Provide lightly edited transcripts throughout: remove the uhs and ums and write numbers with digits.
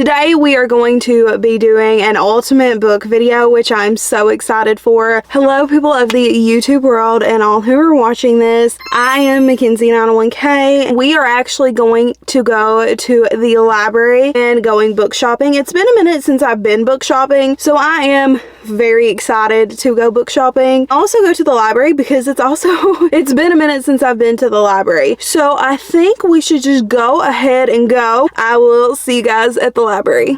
Today we are going to be doing an ultimate book video, which I'm so excited for. Hello people of the YouTube world and all who are watching this. I am Mackenzie901K. We are actually going to go to the library and going book shopping. It's been a minute since I've been book shopping, so I am very excited to go book shopping. I also go to the library because it's been a minute since I've been to the library. So I think we should just go ahead and go. I will see you guys at the library.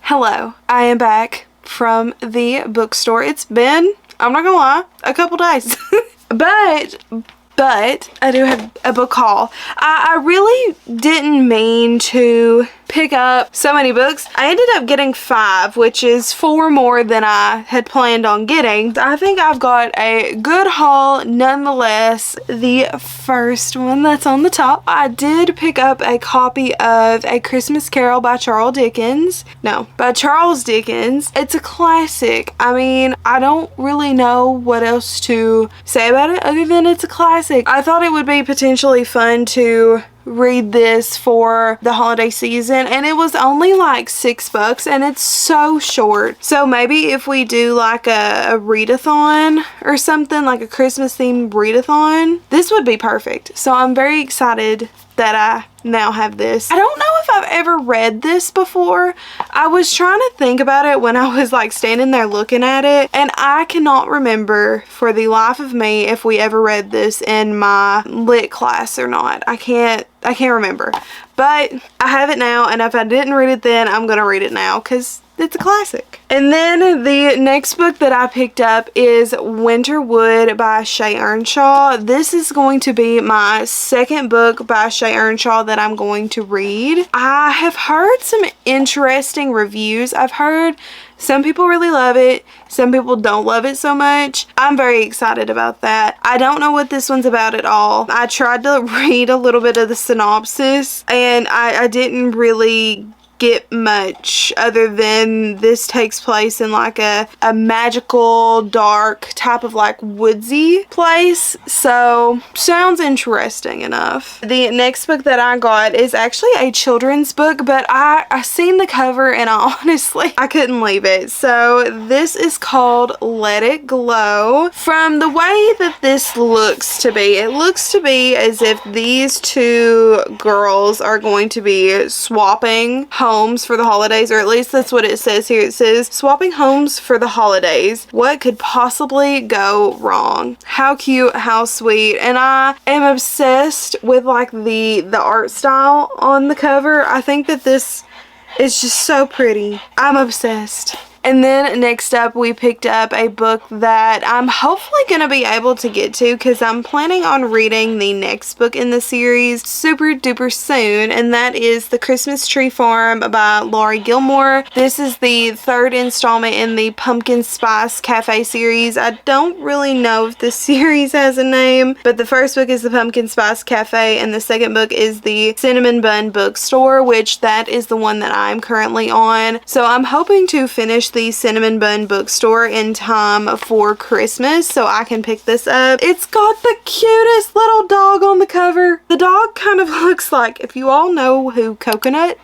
Hello, I am back from the bookstore. It's been, I'm not gonna lie, a couple days. but I do have a book haul. I really didn't mean to pick up so many books. I ended up getting 5, which is 4 more than I had planned on getting. I think I've got a good haul nonetheless. The first one that's on the top, I did pick up a copy of A Christmas Carol by Charles Dickens. It's a classic. I mean, I don't really know what else to say about it other than it's a classic. I thought it would be potentially fun to read this for the holiday season, and it was only like $6 and it's so short. So maybe if we do like a readathon or something, like a Christmas themed readathon, this would be perfect. So I'm very excited that I now have this. I don't know if I've ever read this before. I was trying to think about it when I was like standing there looking at it, and I cannot remember for the life of me if we ever read this in my lit class or not. I can't remember, but I have it now, and if I didn't read it then, I'm gonna read it now because it's a classic. And then the next book that I picked up is Winterwood by Shay Earnshaw. This is going to be my second book by Shay Earnshaw that I'm going to read. I have heard some interesting reviews. I've heard some people really love it, some people don't love it so much. I'm very excited about that. I don't know what this one's about at all. I tried to read a little bit of the synopsis and I didn't really get much other than this takes place in like a magical dark type of like woodsy place, so sounds interesting enough. The next book that I got is actually a children's book, but I seen the cover and I couldn't leave it. So this is called Let It Glow. From the way that this looks to be, it looks to be as if these two girls are going to be swapping homes for the holidays, or at least that's what it says here. It says swapping homes for the holidays. What could possibly go wrong? How cute, how sweet. And I am obsessed with like the art style on the cover. I think that this is just so pretty. I'm obsessed. And then next up we picked up a book that I'm hopefully going to be able to get to because I'm planning on reading the next book in the series super duper soon, and that is The Christmas Tree Farm by Laurie Gilmore. This is the 3rd installment in the Pumpkin Spice Cafe series. I don't really know if this series has a name, but the first book is the Pumpkin Spice Cafe and the second book is the Cinnamon Bun Bookstore, which that is the one that I'm currently on. So I'm hoping to finish the Cinnamon Bun Bookstore in time for Christmas so I can pick this up. It's got the cutest little dog on the cover. The dog kind of looks like, if you all know who Coconut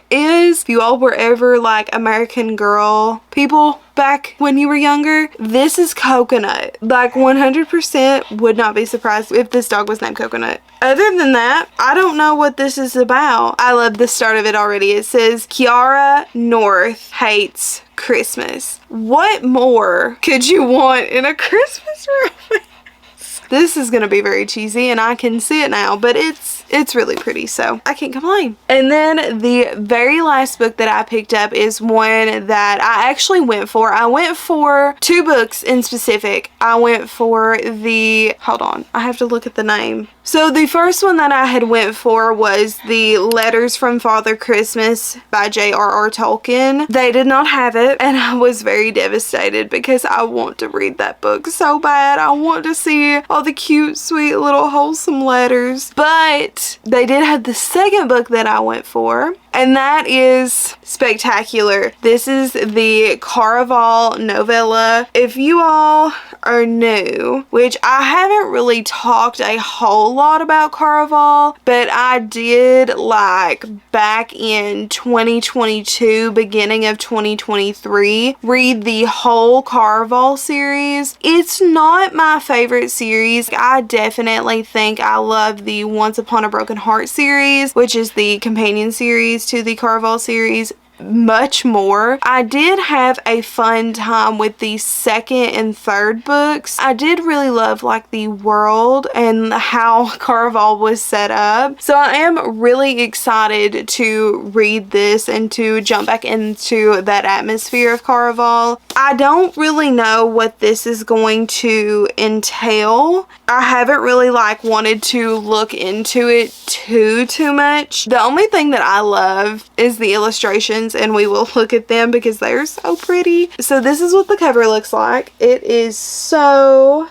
is, if you all were ever like American Girl people back when you were younger, this is Coconut. Like 100% would not be surprised if this dog was named Coconut. Other than that, I don't know what this is about. I love the start of it already. It says Kiara North hates Christmas. What more could you want in a Christmas romance? This is gonna be very cheesy and I can see it now, but it's it's really pretty, so I can't complain. And then the very last book that I picked up is one that I actually went for. I went for 2 books in specific. I went for the, hold on, I have to look at the name. So the first one that I had went for was the Letters from Father Christmas by J.R.R. Tolkien. They did not have it, and I was very devastated because I want to read that book so bad. I want to see all the cute, sweet, little wholesome letters. But they did have the second book that I went for, and that is spectacular. This is the Caraval novella. If you all are new, which I haven't really talked a whole lot about Caraval, but I did like back in 2022, beginning of 2023, read the whole Caraval series. It's not my favorite series. I definitely think I love the Once Upon a Broken Heart series, which is the companion series to the Caraval series, much more. I did have a fun time with the second and third books. I did really love like the world and how Caraval was set up. So I am really excited to read this and to jump back into that atmosphere of Caraval. I don't really know what this is going to entail. I haven't really like wanted to look into it too much. The only thing that I love is the illustrations, and we will look at them because they're so pretty. So this is what the cover looks like. It is so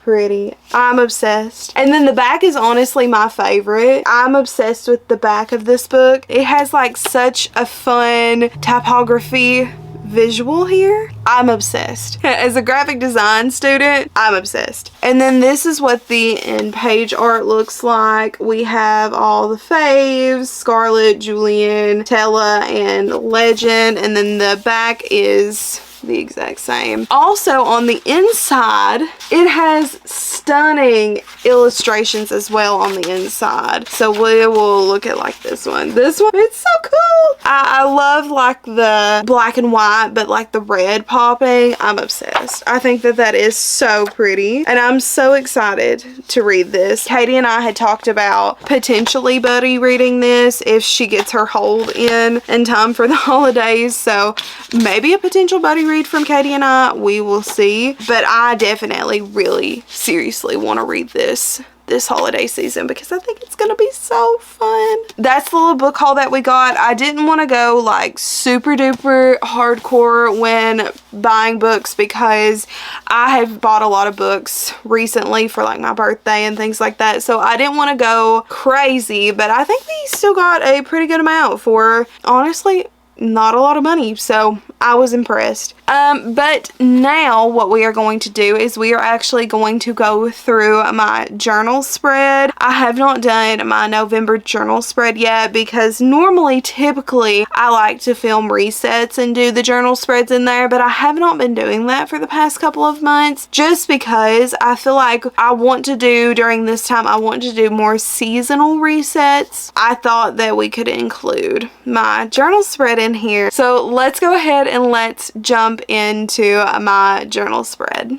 pretty. I'm obsessed. And then the back is honestly my favorite. I'm obsessed with the back of this book. It has like such a fun typography visual here. I'm obsessed. As a graphic design student, I'm obsessed. And then this is what the end page art looks like. We have all the faves, Scarlet, Julian, Tella, and Legend. And then the back is the exact same. Also on the inside, it has stunning illustrations as well on the inside. So we will look at like this one. This one, it's so cool. I love like the black and white, but like the red popping. I'm obsessed. I think that that is so pretty, and I'm so excited to read this. Katie and I had talked about potentially buddy reading this if she gets her hold in time for the holidays. So maybe a potential buddy read from Katie and I, we will see. But I definitely really seriously want to read this holiday season because I think it's gonna be so fun. That's the little book haul that we got. I didn't want to go like super duper hardcore when buying books because I have bought a lot of books recently for like my birthday and things like that, so I didn't want to go crazy, but I think we still got a pretty good amount for honestly not a lot of money, so I was impressed. But now what we are going to do is we are actually going to go through my journal spread. I have not done my November journal spread yet because typically I like to film resets and do the journal spreads in there, but I have not been doing that for the past couple of months just because I feel like I want to do during this time, I want to do more seasonal resets. I thought that we could include my journal spread in here. So let's go ahead and let's jump into my journal spread.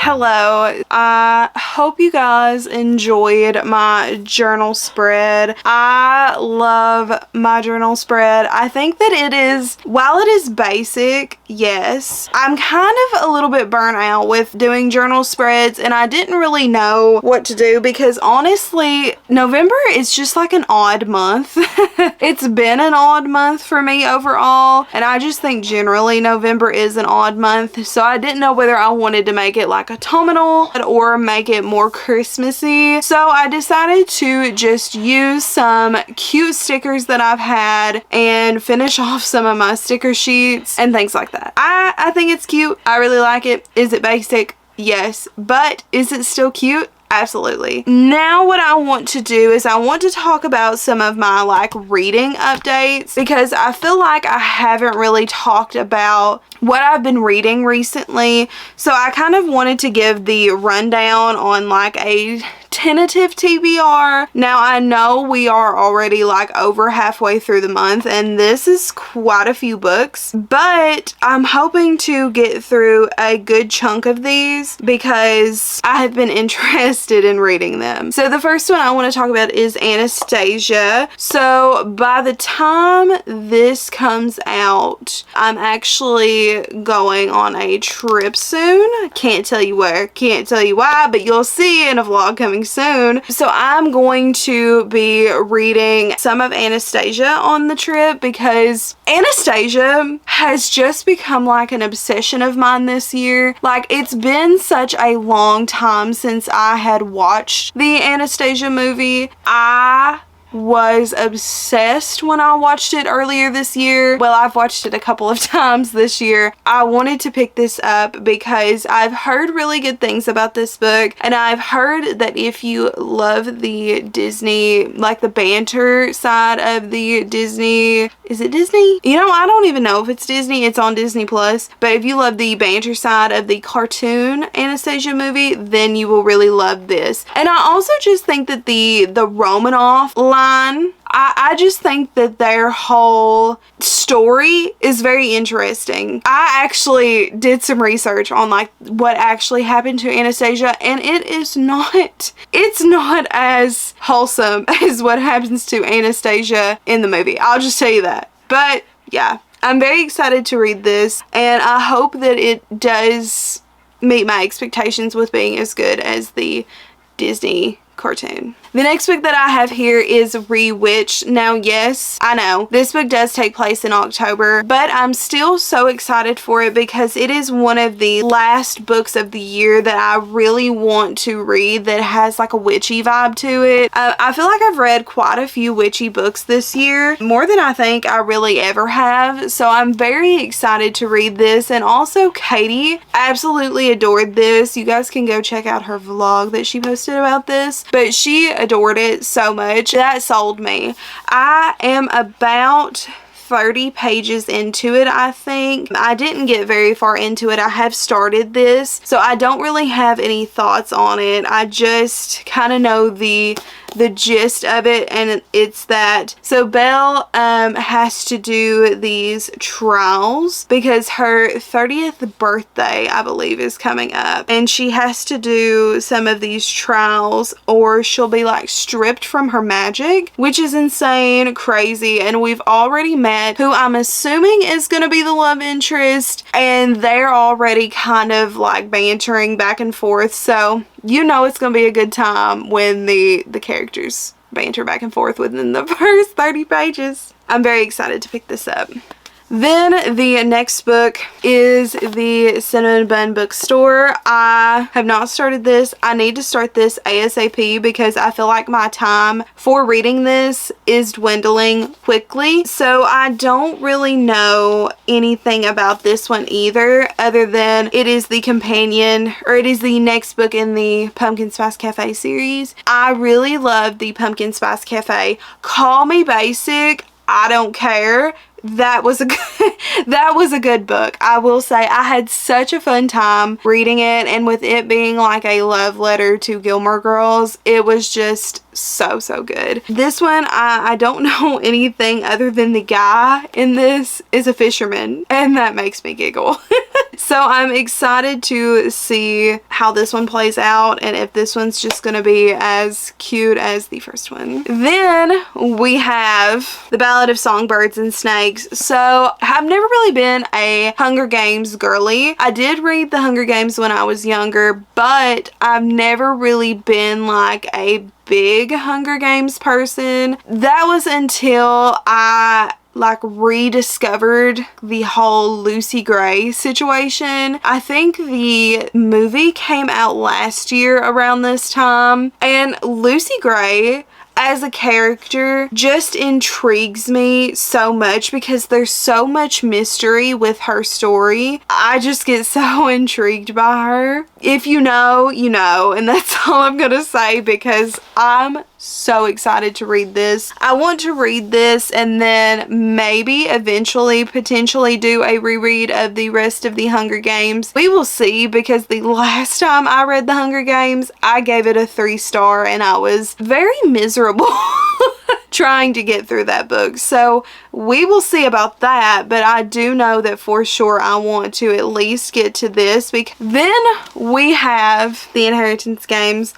Hello, I hope you guys enjoyed my journal spread. I love my journal spread. I think that it is, while it is basic, yes, I'm kind of a little bit burnt out with doing journal spreads, and I didn't really know what to do because honestly, November is just like an odd month. It's been an odd month for me overall, and I just think generally November is an odd month, so I didn't know whether I wanted to make it like autumnal or make it more Christmassy. So I decided to just use some cute stickers that I've had and finish off some of my sticker sheets and things like that. I think it's cute. I really like it. Is it basic? Yes. But is it still cute? Absolutely. Now what I want to do is I want to talk about some of my like reading updates because I feel like I haven't really talked about what I've been reading recently. So I kind of wanted to give the rundown on like a tentative TBR. Now I know we are already like over halfway through the month and this is quite a few books, but I'm hoping to get through a good chunk of these because I have been interested in reading them. So the first one I want to talk about is Anastasia. So by the time this comes out, I'm actually going on a trip soon. Can't tell you where, can't tell you why, but you'll see in a vlog coming soon. So I'm going to be reading some of Anastasia on the trip because Anastasia has just become like an obsession of mine this year. Like, it's been such a long time since I had watched the Anastasia movie. I was obsessed when I watched it earlier this year. Well, I've watched it a couple of times this year. I wanted to pick this up because I've heard really good things about this book, and I've heard that if you love the Disney, like the banter side of the Disney, is it Disney? You know, I don't even know if it's Disney. It's on Disney Plus. But if you love the banter side of the cartoon Anastasia movie, then you will really love this. And I also just think that the Romanoff line, I just think that their whole story is very interesting. I actually did some research on like what actually happened to Anastasia, and it's not as wholesome as what happens to Anastasia in the movie. I'll just tell you that. But yeah, I'm very excited to read this, and I hope that it does meet my expectations with being as good as the Disney cartoon. The next book that I have here is ReWitch. Now, yes, I know this book does take place in October, but I'm still so excited for it because it is one of the last books of the year that I really want to read that has like a witchy vibe to it. I feel like I've read quite a few witchy books this year, more than I think I really ever have, so I'm very excited to read this. And also Katie absolutely adored this. You guys can go check out her vlog that she posted about this, but she adored it so much. That sold me. I am about 30 pages into it, I think. I didn't get very far into it. I have started this, so I don't really have any thoughts on it. I just kind of know the gist of it, and it's that so Belle has to do these trials because her 30th birthday, I believe, is coming up, and she has to do some of these trials or she'll be like stripped from her magic, which is insane, crazy. And we've already met who I'm assuming is going to be the love interest, and they're already kind of like bantering back and forth, so you know it's going to be a good time when the characters banter back and forth within the first 30 pages. I'm very excited to pick this up. Then the next book is the Cinnamon Bun Bookstore. I have not started this. I need to start this ASAP because I feel like my time for reading this is dwindling quickly. So I don't really know anything about this one either, other than it is the companion, or it is the next book in the Pumpkin Spice Cafe series. I really love the Pumpkin Spice Cafe. Call me basic, I don't care. that was a good, that was a good book. I will say I had such a fun time reading it, and with it being like a love letter to Gilmore Girls, it was just so good. This one, I don't know anything other than the guy in this is a fisherman, and that makes me giggle. So I'm excited to see how this one plays out and if this one's just gonna be as cute as the first one. Then we have The Ballad of Songbirds and Snakes. So I've never really been a Hunger Games girly. I did read the Hunger Games when I was younger, but I've never really been like a big Hunger Games person. That was until I like rediscovered the whole Lucy Gray situation. I think the movie came out last year around this time, and Lucy Gray as a character just intrigues me so much because there's so much mystery with her story. I just get so intrigued by her. If you know, you know, and that's all I'm gonna say because I'm so excited to read this. I want to read this and then maybe eventually potentially do a reread of the rest of the Hunger Games. We will see, because the last time I read the Hunger Games, I gave it a 3-star and I was very miserable trying to get through that book. So we will see about that, but I do know that for sure I want to at least get to this. Then we have the Inheritance Games.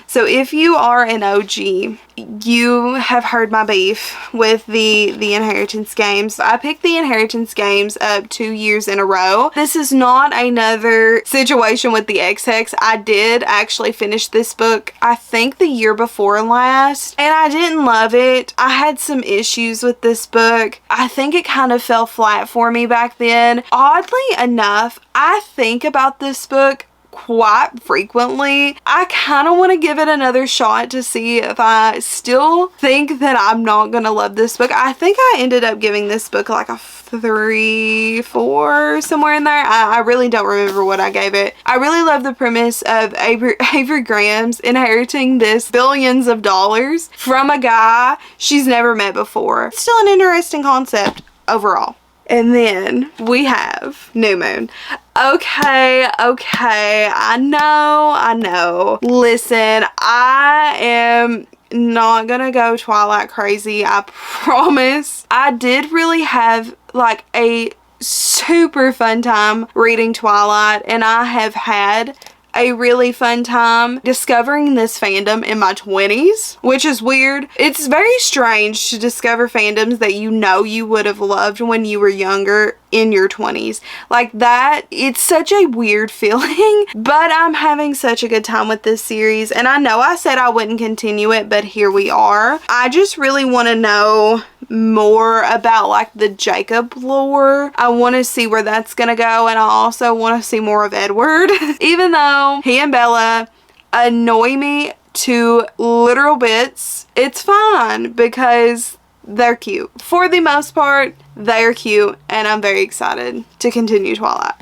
So if you are an OG, you have heard my beef with the Inheritance Games. I picked the Inheritance Games up 2 years in a row. This is not another situation with the X-Hex. I did actually finish this book, I think the year before last, and I didn't love it. I had some issues with this book. I think it kind of fell flat for me back then. Oddly enough, I think about this book quite frequently. I kind of want to give it another shot to see if I still think that I'm not gonna love this book. I think I ended up giving this book like a 3, 4, somewhere in there. I really don't remember what I gave it. I really love the premise of Avery Graham's inheriting this billions of dollars from a guy she's never met before. Still an interesting concept overall. And then we have New Moon. Okay, I know. Listen, I am not gonna go Twilight crazy, I promise. I did really have like a super fun time reading Twilight, and I have had a really fun time discovering this fandom in my 20s, which is weird. It's very strange to discover fandoms that you know you would have loved when you were younger in your 20s. Like that, it's such a weird feeling, but I'm having such a good time with this series, and I know I said I wouldn't continue it, but here we are. I just really want to know more about like the Jacob lore. I want to see where that's gonna go, and I also want to see more of Edward. Even though he and Bella annoy me to literal bits, it's fine because they're cute. For the most part, they're cute, and I'm very excited to continue Twilight,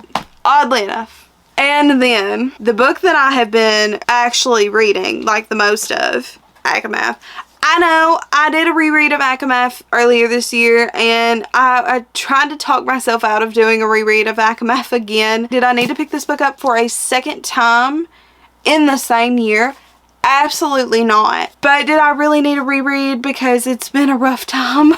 oddly enough. And then the book that I have been actually reading like the most of, ACOMAF. I know I did a reread of ACOMAF earlier this year, and I tried to talk myself out of doing a reread of ACOMAF again. Did I need to pick this book up for a second time in the same year? Absolutely not. But did I really need a reread because it's been a rough time?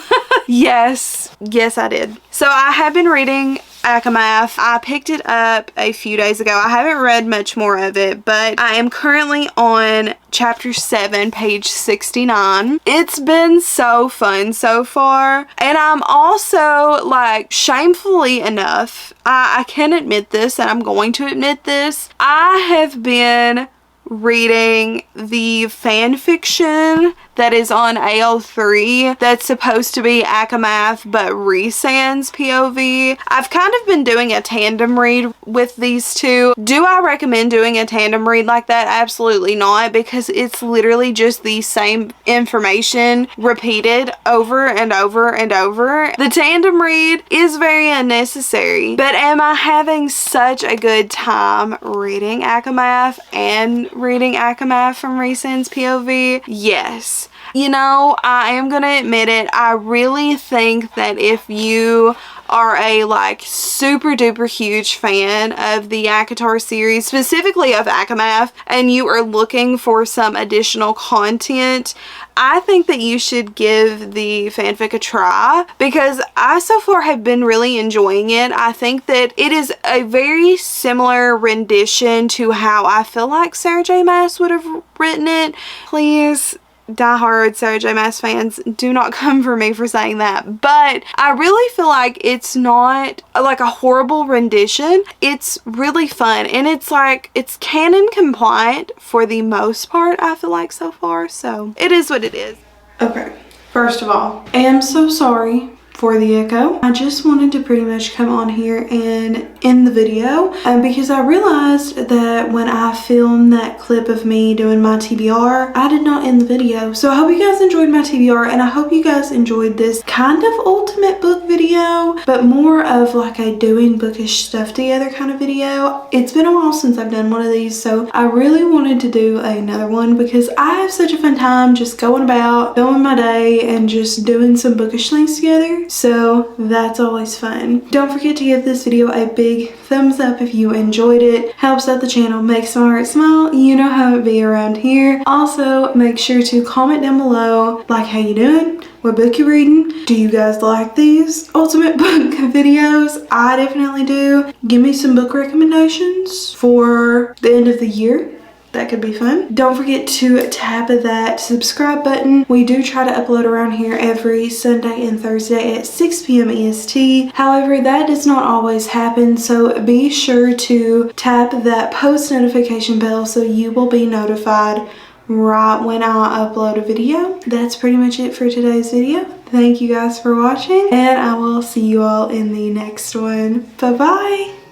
Yes I did. So I have been reading ACOMAF. I picked it up a few days ago. I haven't read much more of it, but I am currently on chapter 7, page 69. It's been so fun so far, and I'm also like, shamefully enough, I can admit this, and I'm going to admit this, I have been reading the fan fiction that is on AL3 that's supposed to be ACOMAF but Rhysand's POV. I've kind of been doing a tandem read with these two. Do I recommend doing a tandem read like that? Absolutely not, because it's literally just the same information repeated over and over and over. The tandem read is very unnecessary, but am I having such a good time reading ACOMAF and reading ACOMAF from Rhysand's POV? Yes. but you know, I am gonna admit it, I really think that if you are a like super duper huge fan of the ACOTAR series, specifically of ACOMAF, and you are looking for some additional content, I think that you should give the fanfic a try, because I so far have been really enjoying it. I think that it is a very similar rendition to how I feel like Sarah J Maas would have written it. Please, diehard Sarah J Maas fans, do not come for me for saying that, but I really feel like it's not like a horrible rendition. It's really fun, and it's like, it's canon compliant for the most part, I feel like, so far, so it is what it is. Okay, first of all, I am so sorry for the echo. I just wanted to pretty much come on here and end the video because I realized that when I filmed that clip of me doing my TBR, I did not end the video. So I hope you guys enjoyed my TBR, and I hope you guys enjoyed this kind of ultimate book video, but more of like a doing bookish stuff together kind of video. It's been a while since I've done one of these, so I really wanted to do another one because I have such a fun time just going about, doing my day, and just doing some bookish things together. So that's always fun. Don't forget to give this video a big thumbs up if you enjoyed it. Helps out the channel, makes my heart smile. You know how it be around here. Also, make sure to comment down below, like, how you doing? What book you reading? Do you guys like these ultimate book videos? I definitely do. Give me some book recommendations for the end of the year. That could be fun. Don't forget to tap that subscribe button. We do try to upload around here every Sunday and Thursday at 6 p.m. EST. However, that does not always happen, so be sure to tap that post notification bell so you will be notified right when I upload a video. That's pretty much it for today's video. Thank you guys for watching, and I will see you all in the next one. Bye bye.